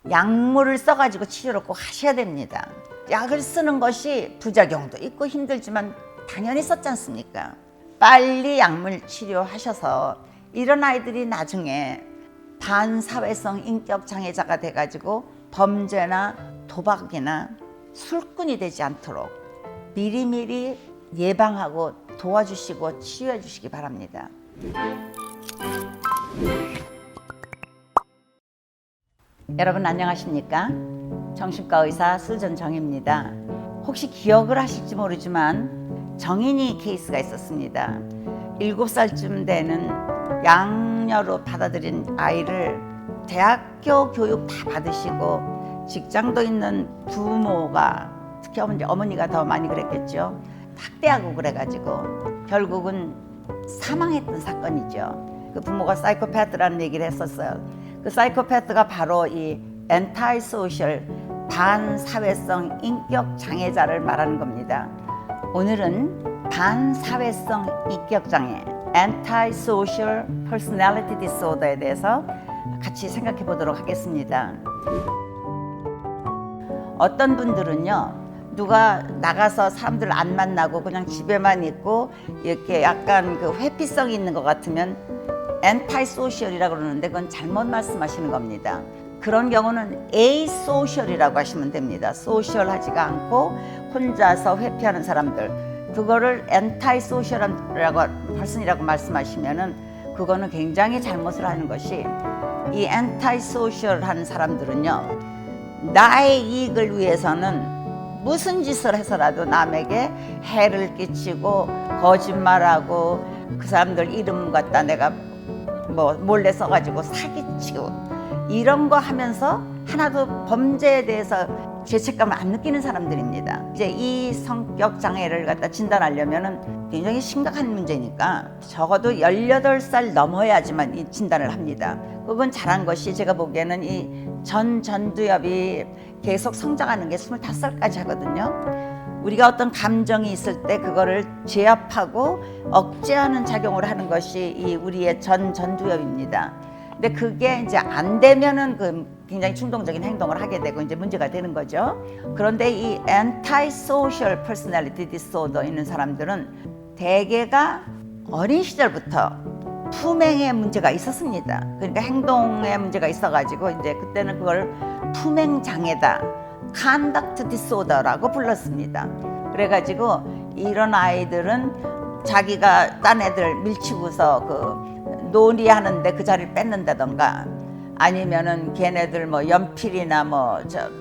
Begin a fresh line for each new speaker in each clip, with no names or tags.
약물을 써가지고 치료를 꼭 하셔야 됩니다. 약을 쓰는 것이 부작용도 있고 힘들지만 당연히 썼지 않습니까? 빨리 약물 치료하셔서 이런 아이들이 나중에 반사회성 인격 장애자가 돼가지고 범죄나 도박이나 술꾼이 되지 않도록 미리미리 예방하고 도와주시고 치유해 주시기 바랍니다. 여러분 안녕하십니까? 정신과 의사 수전정입니다. 혹시 기억을 하실지 모르지만 정인이 케이스가 있었습니다. 7살쯤 되는 양녀로 받아들인 아이를 대학교 교육 다 받으시고 직장도 있는 부모가, 특히 어머니가 더 많이 그랬겠죠. 학대하고 그래가지고 결국은 사망했던 사건이죠. 그 부모가 사이코패스라는 얘기를 했었어요. 그 사이코패스가 바로 이 엔타이소셜 반사회성 인격 장애자를 말하는 겁니다. 오늘은 반사회성 인격 장애 (Antisocial Personality Disorder에 대해서 같이 생각해 보도록 하겠습니다. 어떤 분들은요, 누가 나가서 사람들 안 만나고 그냥 집에만 있고 이렇게 약간 그 회피성이 있는 것 같으면 엔타이소셜이라고 그러는데 그건 잘못 말씀하시는 겁니다. 그런 경우는 에이소셜이라고 하시면 됩니다. 소셜하지가 않고 혼자서 회피하는 사람들, 그거를 엔타이소셜이라고 퍼슨이라고 말씀하시면은 그거는 굉장히 잘못을 하는 것이, 이 엔타이소셜한 사람들은요, 나의 이익을 위해서는 무슨 짓을 해서라도 남에게 해를 끼치고 거짓말하고 그 사람들 이름 갖다 내가 몰래 써가지고 사기치고 이런 거 하면서 하나도 범죄에 대해서 죄책감을 안 느끼는 사람들입니다. 이제 이 성격 장애를 갖다 진단하려면은 굉장히 심각한 문제니까 적어도 18살 넘어야지만 이 진단을 합니다. 그건 잘한 것이, 제가 보기에는 이 전두엽이 계속 성장하는 게 25살까지 하거든요. 우리가 어떤 감정이 있을 때 그거를 제압하고 억제하는 작용을 하는 것이 이 우리의 전두엽입니다. 근데 그게 이제 안 되면은 그 굉장히 충동적인 행동을 하게 되고 이제 문제가 되는 거죠. 그런데 이 Antisocial Personality Disorder 있는 사람들은 대개가 어린 시절부터 품행에 문제가 있었습니다. 그러니까 행동에 문제가 있어가지고 이제 그때는 그걸 품행 장애다, Conduct Disorder라고 불렀습니다. 그래가지고 이런 아이들은 자기가 딴 애들 밀치고서 그 놀이하는데 그 자리를 뺏는다던가, 아니면은 걔네들 연필이나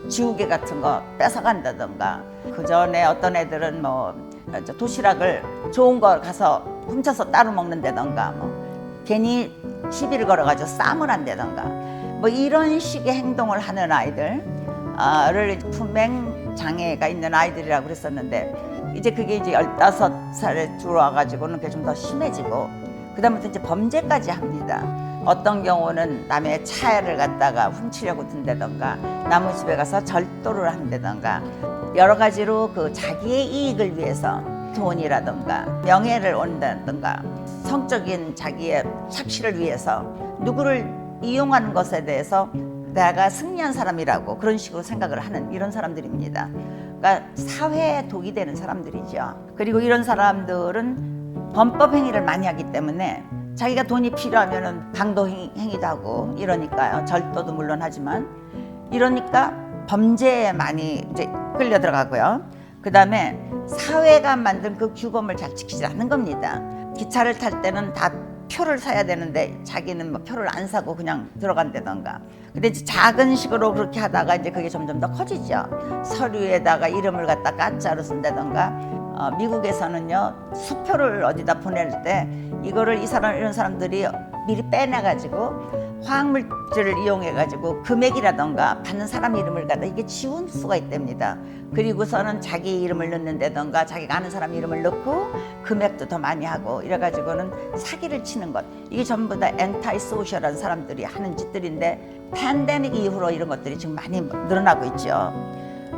지우개 같은 거 뺏어간다던가, 그 전에 어떤 애들은 도시락을 좋은 거 가서 훔쳐서 따로 먹는다던가, 괜히 시비를 걸어가지고 싸움을 한다던가, 이런 식의 행동을 하는 아이들을 품행 장애가 있는 아이들이라고 그랬었는데, 이제 그게 이제 15살에 들어와가지고는 그게 좀 더 심해지고, 그 다음부터 이제 범죄까지 합니다. 어떤 경우는 남의 차를 갖다가 훔치려고 든다던가, 남의 집에 가서 절도를 한다던가, 여러 가지로 그 자기의 이익을 위해서 돈이라던가 명예를 얻는다던가 성적인 자기의 착취를 위해서 누구를 이용하는 것에 대해서 내가 승리한 사람이라고 그런 식으로 생각을 하는 이런 사람들입니다. 그러니까 사회에 독이 되는 사람들이죠. 그리고 이런 사람들은 범법 행위를 많이 하기 때문에 자기가 돈이 필요하면은 강도 행위도 하고 이러니까요. 절도도 물론 하지만, 이러니까 범죄에 많이 이제 끌려 들어가고요. 그 다음에 사회가 만든 그 규범을 잘 지키지 않는 겁니다. 기차를 탈 때는 다 표를 사야 되는데 자기는 표를 안 사고 그냥 들어간다던가. 근데 이제 작은 식으로 그렇게 하다가 이제 그게 점점 더 커지죠. 서류에다가 이름을 갖다 가짜로 쓴다던가. 미국에서는요, 수표를 어디다 보낼 때 이거를 이런 사람들이 미리 빼내가지고 화학물질을 이용해가지고 금액이라던가 받는 사람 이름을 갖다 이게 지울 수가 있답니다. 그리고서는 자기 이름을 넣는다던가 자기가 아는 사람 이름을 넣고 금액도 더 많이 하고 이래가지고는 사기를 치는 것, 이게 전부 다 엔타이소셜한 사람들이 하는 짓들인데, 팬데믹 이후로 이런 것들이 지금 많이 늘어나고 있죠.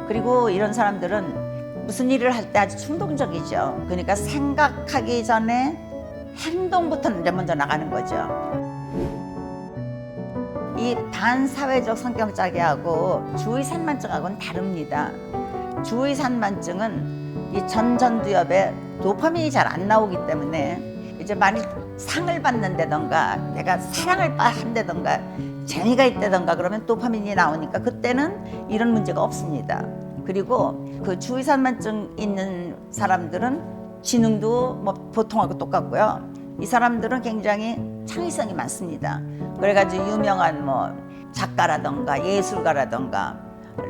그리고 이런 사람들은 무슨 일을 할 때 아주 충동적이죠. 그러니까 생각하기 전에 행동부터 먼저 나가는 거죠. 이 반사회적 성격장애하고 주의산만증하고는 다릅니다. 주의산만증은 이 전두엽에 도파민이 잘 안 나오기 때문에 이제 만일 상을 받는다던가 내가 사랑을 한다던가 재미가 있다던가 그러면 도파민이 나오니까 그때는 이런 문제가 없습니다. 그리고 그 주의산만증 있는 사람들은 지능도 뭐 보통하고 똑같고요. 이 사람들은 굉장히 창의성이 많습니다. 그래가지고 유명한 뭐 작가라던가 예술가라던가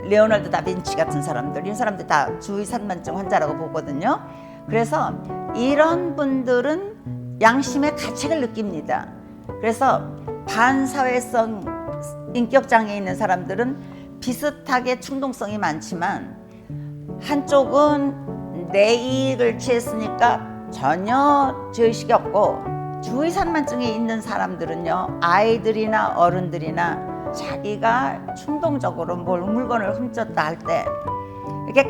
레오나르도 다빈치 같은 사람들, 이런 사람들 다 주의산만증 환자라고 보거든요. 그래서 이런 분들은 양심의 가책을 느낍니다. 그래서 반사회성 인격장애 있는 사람들은 비슷하게 충동성이 많지만 한쪽은 내 이익을 취했으니까 전혀 죄의식이 없고, 주의산만증이 있는 사람들은요, 아이들이나 어른들이나 자기가 충동적으로 물건을 훔쳤다 할 때 이렇게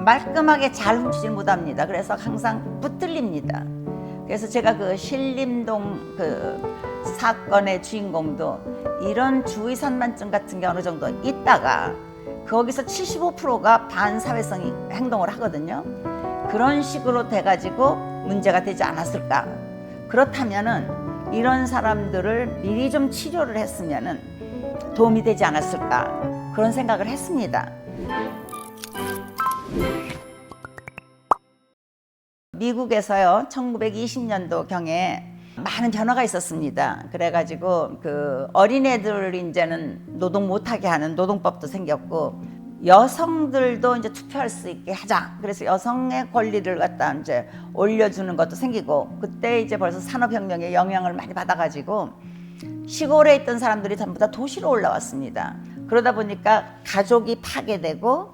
말끔하게 잘 훔치지 못합니다. 그래서 항상 붙들립니다. 그래서 제가 그 신림동 그 사건의 주인공도 이런 주의산만증 같은 게 어느 정도 있다가 거기서 75%가 반사회성 행동을 하거든요. 그런 식으로 돼가지고 문제가 되지 않았을까. 그렇다면은 이런 사람들을 미리 좀 치료를 했으면은 도움이 되지 않았을까, 그런 생각을 했습니다. 미국에서요, 1920년도 경에 많은 변화가 있었습니다. 그래가지고 그 어린애들 이제는 노동 못하게 하는 노동법도 생겼고, 여성들도 이제 투표할 수 있게 하자. 그래서 여성의 권리를 갖다 이제 올려주는 것도 생기고, 그때 이제 벌써 산업혁명의 영향을 많이 받아가지고 시골에 있던 사람들이 전부 다 도시로 올라왔습니다. 그러다 보니까 가족이 파괴되고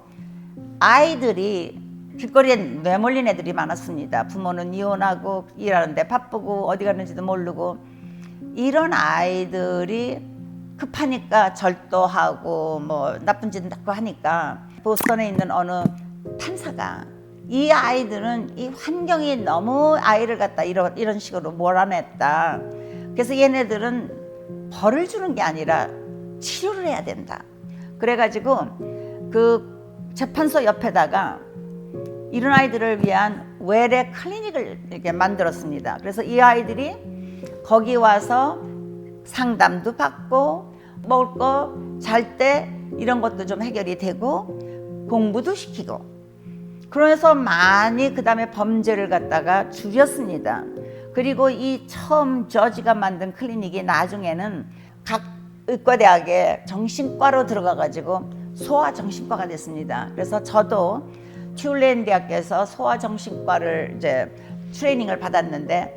아이들이 길거리에 내몰린 애들이 많았습니다. 부모는 이혼하고 일하는데 바쁘고 어디 갔는지도 모르고, 이런 아이들이 급하니까 절도하고 뭐 나쁜 짓 하고 하니까 보스턴에 있는 어느 판사가 이 아이들은 이 환경이 너무 아이를 갖다 이런 식으로 몰아냈다. 그래서 얘네들은 벌을 주는 게 아니라 치료를 해야 된다. 그래가지고 그 재판소 옆에다가 이런 아이들을 위한 외래 클리닉을 이렇게 만들었습니다. 그래서 이 아이들이 거기 와서 상담도 받고 먹을 거, 잘 때 이런 것도 좀 해결이 되고 공부도 시키고, 그래서 많이 그 다음에 범죄를 갖다가 줄였습니다. 그리고 이 처음 저지가 만든 클리닉이 나중에는 각 의과대학에 정신과로 들어가가지고 소아정신과가 됐습니다. 그래서 저도 튤레인 대학에서 소아정신과를 이제 트레이닝을 받았는데,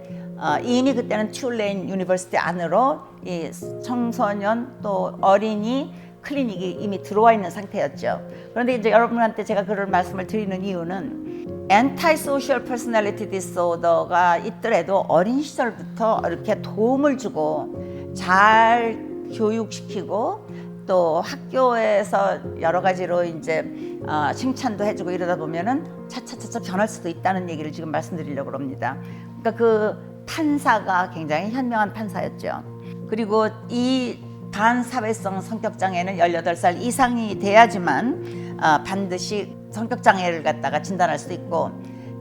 이미 그때는 튤레인 유니버시티 안으로 이 청소년 또 어린이 클리닉이 이미 들어와 있는 상태였죠. 그런데 이제 여러분한테 제가 그런 말씀을 드리는 이유는 Antisocial Personality Disorder가 있더라도 어린 시절부터 이렇게 도움을 주고 잘 교육시키고 또 학교에서 여러 가지로 이제 칭찬도 해주고 이러다 보면은 차차차차 변할 수도 있다는 얘기를 지금 말씀드리려고 합니다. 그러니까 그 판사가 굉장히 현명한 판사였죠. 그리고 이 반사회성 성격장애는 18살 이상이 돼야지만 반드시 성격장애를 갖다가 진단할 수 있고,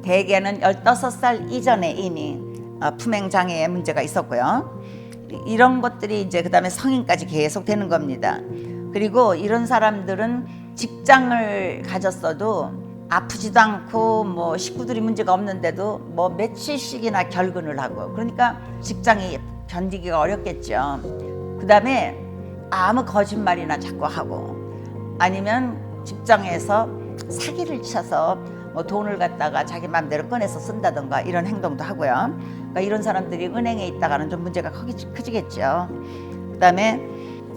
대개는 15살 이전에 이미 품행장애의 문제가 있었고요. 이런 것들이 이제 그 다음에 성인까지 계속 되는 겁니다. 그리고 이런 사람들은 직장을 가졌어도 아프지도 않고 뭐 식구들이 문제가 없는데도 뭐 며칠씩이나 결근을 하고, 그러니까 직장이 견디기가 어렵겠죠. 그 다음에 아무 거짓말이나 자꾸 하고, 아니면 직장에서 사기를 쳐서 뭐 돈을 갖다가 자기 마음대로 꺼내서 쓴다던가 이런 행동도 하고요. 그러니까 이런 사람들이 은행에 있다가는 좀 문제가 커지겠죠. 그 다음에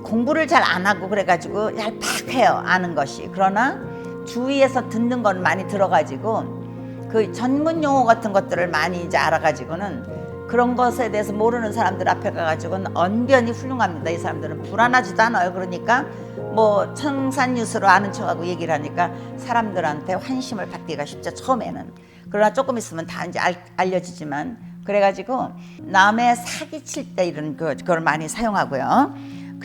공부를 잘 안 하고 그래가지고 얄팍해요, 아는 것이. 그러나 주위에서 듣는 건 많이 들어가지고 그 전문 용어 같은 것들을 많이 이제 알아가지고는 그런 것에 대해서 모르는 사람들 앞에 가가지고는 언변이 훌륭합니다. 이 사람들은 불안하지도 않아요. 그러니까 뭐 청산유수로 아는 척하고 얘기를 하니까 사람들한테 환심을 받기가 쉽죠, 처음에는. 그러나 조금 있으면 다 이제 알려지지만, 그래가지고 남의 사기칠 때 이런 그걸 많이 사용하고요.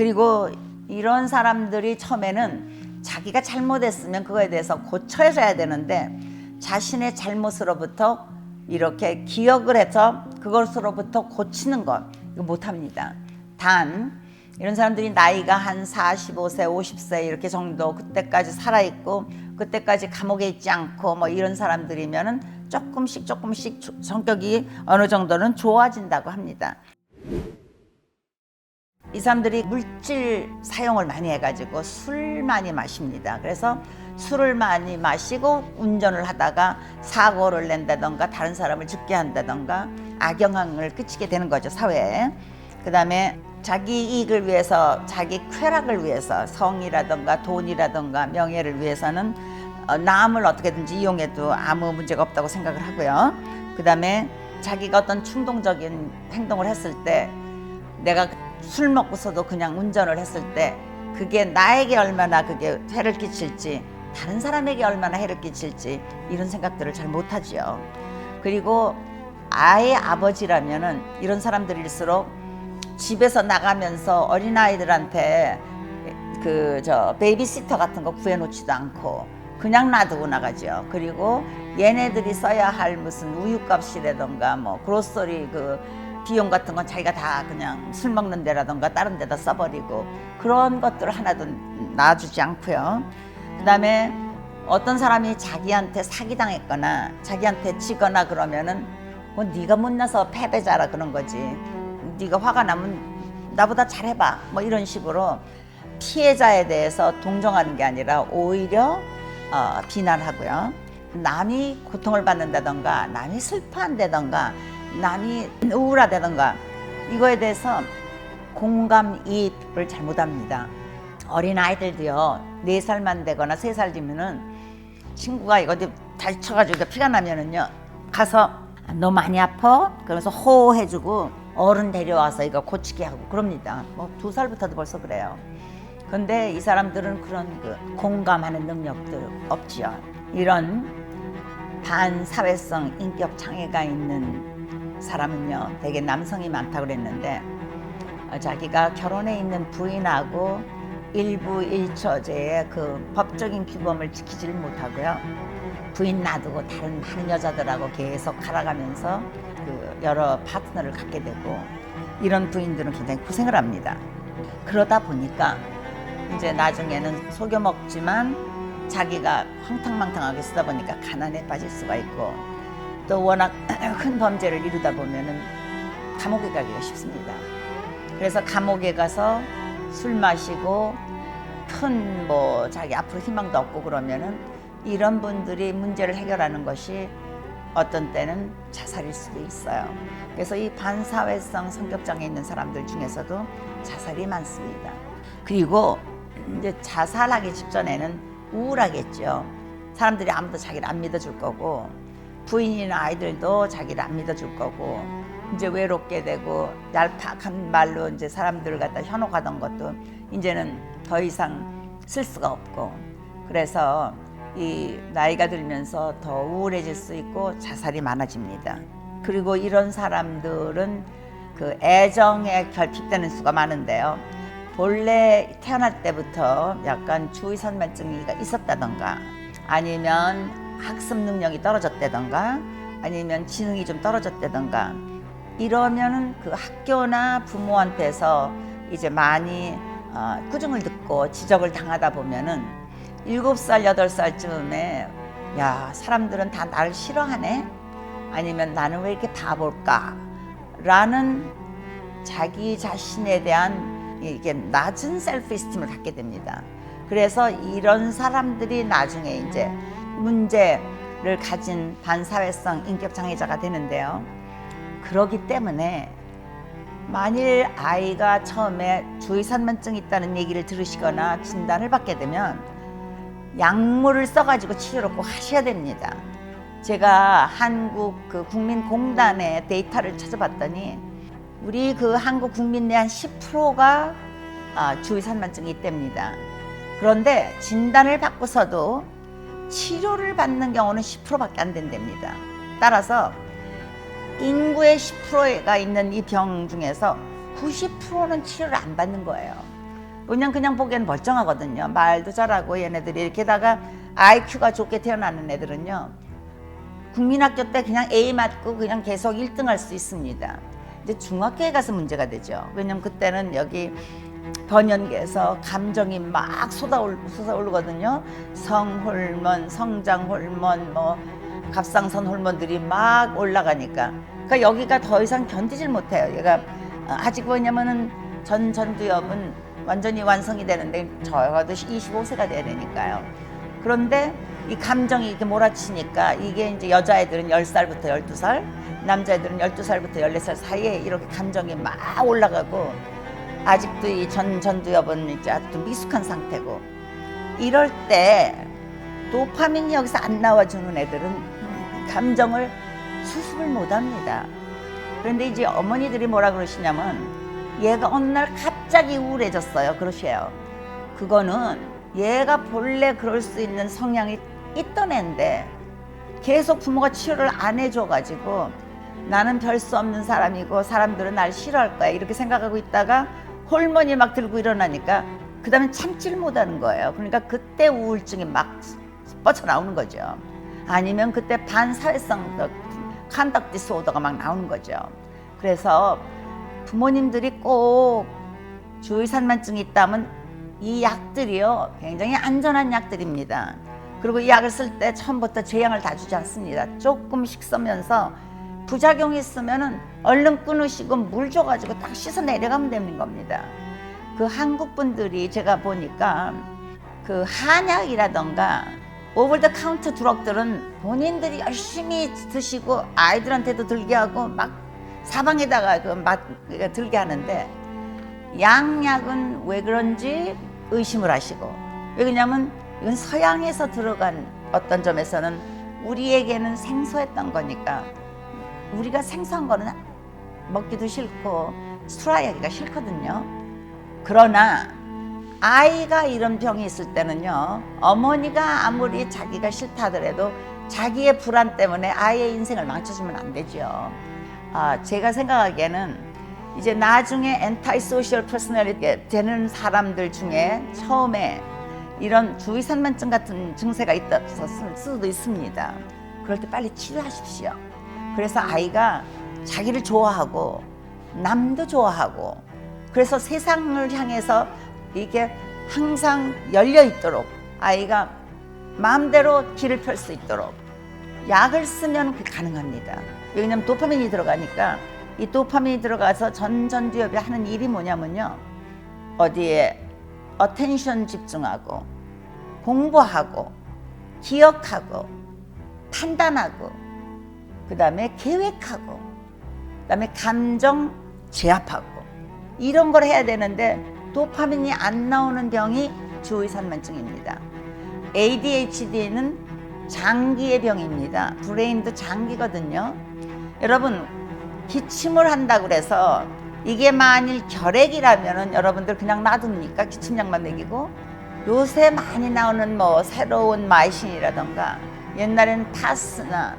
그리고 이런 사람들이 처음에는 자기가 잘못했으면 그거에 대해서 고쳐줘야 되는데 자신의 잘못으로부터 이렇게 기억을 해서 그것으로부터 고치는 것 이거 못합니다. 단 이런 사람들이 나이가 한 45세, 50세 이렇게 정도 그때까지 살아있고 그때까지 감옥에 있지 않고 뭐 이런 사람들이면은 조금씩 성격이 어느 정도는 좋아진다고 합니다. 이 사람들이 물질 사용을 많이 해가지고 술 많이 마십니다. 그래서 술을 많이 마시고 운전을 하다가 사고를 낸다던가 다른 사람을 죽게 한다던가 악영향을 끼치게 되는 거죠, 사회에. 그 다음에 자기 이익을 위해서, 자기 쾌락을 위해서 성이라던가 돈이라던가 명예를 위해서는 남을 어떻게든지 이용해도 아무 문제가 없다고 생각을 하고요. 그 다음에 자기가 어떤 충동적인 행동을 했을 때 내가 술 먹고서도 그냥 운전을 했을 때 그게 나에게 얼마나 그게 해를 끼칠지 다른 사람에게 얼마나 해를 끼칠지 이런 생각들을 잘 못하지요. 그리고 아이의 아버지라면은 이런 사람들일수록 집에서 나가면서 어린아이들한테 베이비시터 같은 거 구해놓지도 않고 그냥 놔두고 나가죠. 그리고 얘네들이 써야 할 무슨 우유값이라던가 뭐 그로서리 비용 같은 건 자기가 다 그냥 술 먹는 데라던가 다른 데다 써버리고 그런 것들을 하나도 놔주지 않고요. 그 다음에 어떤 사람이 자기한테 사기당했거나 자기한테 지거나 그러면은 네가 못나서 패배자라 그런 거지. 네가 화가 나면 나보다 잘해봐 뭐 이런 식으로 피해자에 대해서 동정하는 게 아니라 오히려 비난하고요. 남이 고통을 받는다던가 남이 슬퍼한다던가 남이 우울하다던가 이거에 대해서 공감이입을 잘못합니다. 어린아이들도요 4살만 되거나 3살 되면은 친구가 이거 다쳐가지고 피가 나면은요 가서 너 많이 아파? 그래서 호호해주고 어른 데려와서 이거 고치게 하고 그럽니다. 뭐 2살부터도 벌써 그래요. 근데 이 사람들은 그런 공감하는 능력도 없지요. 이런 반사회성 인격 장애가 있는 사람은요 되게 남성이 많다고 그랬는데 자기가 결혼해 있는 부인하고 일부 일처제의 법적인 규범을 지키지를 못하고요. 부인 놔두고 다른 많은 여자들하고 계속 살아가면서 여러 파트너를 갖게 되고 이런 부인들은 굉장히 고생을 합니다. 그러다 보니까 이제 나중에는 속여먹지만 자기가 황탕망탕하게 쓰다 보니까 가난에 빠질 수가 있고 또 워낙 큰 범죄를 이루다 보면은 감옥에 가기가 쉽습니다. 그래서 감옥에 가서 술 마시고 큰 자기 앞으로 희망도 없고 그러면은 이런 분들이 문제를 해결하는 것이 어떤 때는 자살일 수도 있어요. 그래서 이 반사회성 성격장애 있는 사람들 중에서도 자살이 많습니다. 그리고 이제 자살하기 직전에는 우울하겠죠. 사람들이 아무도 자기를 안 믿어줄 거고 부인이나 아이들도 자기를 안 믿어줄 거고 이제 외롭게 되고 얄팍한 말로 이제 사람들을 갖다 현혹하던 것도 이제는 더 이상 쓸 수가 없고 그래서 이 나이가 들면서 더 우울해질 수 있고 자살이 많아집니다. 그리고 이런 사람들은 애정에 결핍되는 수가 많은데요. 본래 태어날 때부터 약간 주의산만증이 있었다던가 아니면 학습 능력이 떨어졌다던가 아니면 지능이 좀 떨어졌다던가 이러면은 학교나 부모한테서 이제 많이 꾸중을 듣고 지적을 당하다 보면은 7살, 8살쯤에 야, 사람들은 다 나를 싫어하네? 아니면 나는 왜 이렇게 바볼까? 라는 자기 자신에 대한 이게 낮은 셀프 이스팀을 갖게 됩니다. 그래서 이런 사람들이 나중에 이제 문제를 가진 반사회성 인격 장애자가 되는데요. 그러기 때문에 만일 아이가 처음에 주의산만증이 있다는 얘기를 들으시거나 진단을 받게 되면 약물을 써가지고 치료를 꼭 하셔야 됩니다. 제가 한국 국민공단의 데이터를 찾아봤더니 우리 한국 국민 내 한 10%가 주의산만증이 있답니다. 그런데 진단을 받고서도 치료를 받는 경우는 10%밖에 안 된답니다. 따라서 인구의 10%가 있는 이 병 중에서 90%는 치료를 안 받는 거예요. 그냥 보기엔 멀쩡하거든요. 말도 잘하고 얘네들이. 게다가 IQ가 좋게 태어나는 애들은요, 국민학교 때 그냥 A 맞고 그냥 계속 1등 할 수 있습니다. 이제 중학교에 가서 문제가 되죠. 왜냐면 그때는 여기 변연계에서 감정이 막 솟아오르거든요. 성호르몬, 성장호르몬, 뭐 갑상선 호르몬들이 막 올라가니까. 그러니까 여기가 더 이상 견디질 못해요. 얘가 아직 뭐냐면은 전두엽은 완전히 완성이 되는데 적어도 25세가 돼야 되니까요. 그런데 이 감정이 이렇게 몰아치니까 이게 이제 여자애들은 10살부터 12살, 남자애들은 12살부터 14살 사이에 이렇게 감정이 막 올라가고, 아직도 이 전두엽은 이제 아주 미숙한 상태고, 이럴 때 도파민이 여기서 안 나와주는 애들은 감정을 수습을 못 합니다. 그런데 이제 어머니들이 뭐라 그러시냐면, 얘가 어느 날 갑자기 우울해졌어요. 그러셔요. 그거는 얘가 본래 그럴 수 있는 성향이 있던 애인데 계속 부모가 치료를 안 해줘가지고 나는 별 수 없는 사람이고 사람들은 날 싫어할 거야 이렇게 생각하고 있다가 호르몬이 막 들고 일어나니까 그 다음에 참지를 못하는 거예요. 그러니까 그때 우울증이 막 뻗쳐나오는 거죠. 아니면 그때 반사회성 컨덕트 디스오더가 막 나오는 거죠. 그래서 부모님들이 꼭 주의산만증이 있다면 이 약들이요, 굉장히 안전한 약들입니다. 그리고 이 약을 쓸 때 처음부터 제약을 다 주지 않습니다. 조금씩 쓰면서 부작용이 있으면은 얼른 끊으시고 물 줘가지고 딱 씻어 내려가면 되는 겁니다. 그 한국 분들이 제가 보니까 그 한약이라던가 오버 더 카운터 드럭들은 본인들이 열심히 드시고 아이들한테도 들게 하고 막 사방에다가 그 맛 들게 하는데, 양약은 왜 그런지 의심을 하시고, 왜냐면 이건 서양에서 들어간 어떤 점에서는 우리에게는 생소했던 거니까, 우리가 생소한 거는 먹기도 싫고 트라이하기가 싫거든요. 그러나 아이가 이런 병이 있을 때는요, 어머니가 아무리 자기가 싫다 하더라도 자기의 불안 때문에 아이의 인생을 망쳐주면 안 되죠. 제가 생각하기에는 이제 나중에 엔타이 소셜 퍼스널리티 되는 사람들 중에 처음에 이런 주의산만증 같은 증세가 있었을 수도 있습니다. 그럴 때 빨리 치료하십시오. 그래서 아이가 자기를 좋아하고 남도 좋아하고, 그래서 세상을 향해서 이게 항상 열려 있도록 아이가 마음대로 길을 펼 수 있도록 약을 쓰면 그게 가능합니다. 왜냐하면 도파민이 들어가니까, 이 도파민이 들어가서 전두엽이 하는 일이 뭐냐면요, 어디에 어텐션 집중하고 공부하고 기억하고 판단하고 그 다음에 계획하고 그 다음에 감정 제압하고 이런 걸 해야 되는데 도파민이 안 나오는 병이 주의산만증입니다. ADHD는 장기의 병입니다. 브레인도 장기거든요. 여러분, 기침을 한다고 그래서 이게 만일 결핵이라면은 여러분들 그냥 놔둡니까? 기침약만 먹이고? 요새 많이 나오는 뭐 새로운 마이신이라던가, 옛날에는 타스나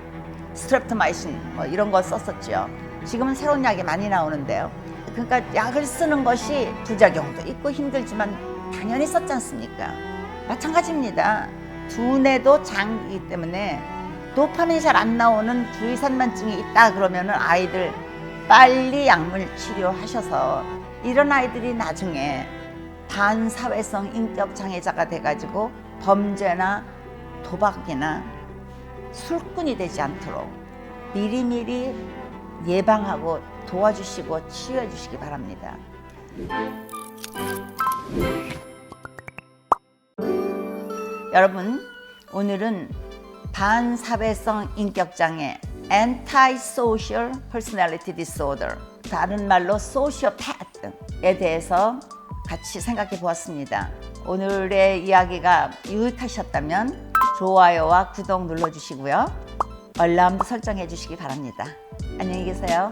스트랩토마이신 뭐 이런 거 썼었죠. 지금은 새로운 약이 많이 나오는데요. 그러니까 약을 쓰는 것이 부작용도 있고 힘들지만 당연히 썼지 않습니까? 마찬가지입니다. 두뇌도 장기이기 때문에 도파민이 잘 안 나오는 주의산만증이 있다 그러면은 아이들 빨리 약물 치료하셔서, 이런 아이들이 나중에 반사회성 인격 장애자가 돼가지고 범죄나 도박이나 술꾼이 되지 않도록 미리미리 예방하고 도와주시고 치유해 주시기 바랍니다. 여러분, 오늘은 반사회성 인격장애 Antisocial Personality Disorder, 다른 말로 소시오패스에 대해서 같이 생각해 보았습니다. 오늘의 이야기가 유익하셨다면 좋아요와 구독 눌러주시고요. 알람도 설정해 주시기 바랍니다. 안녕히 계세요.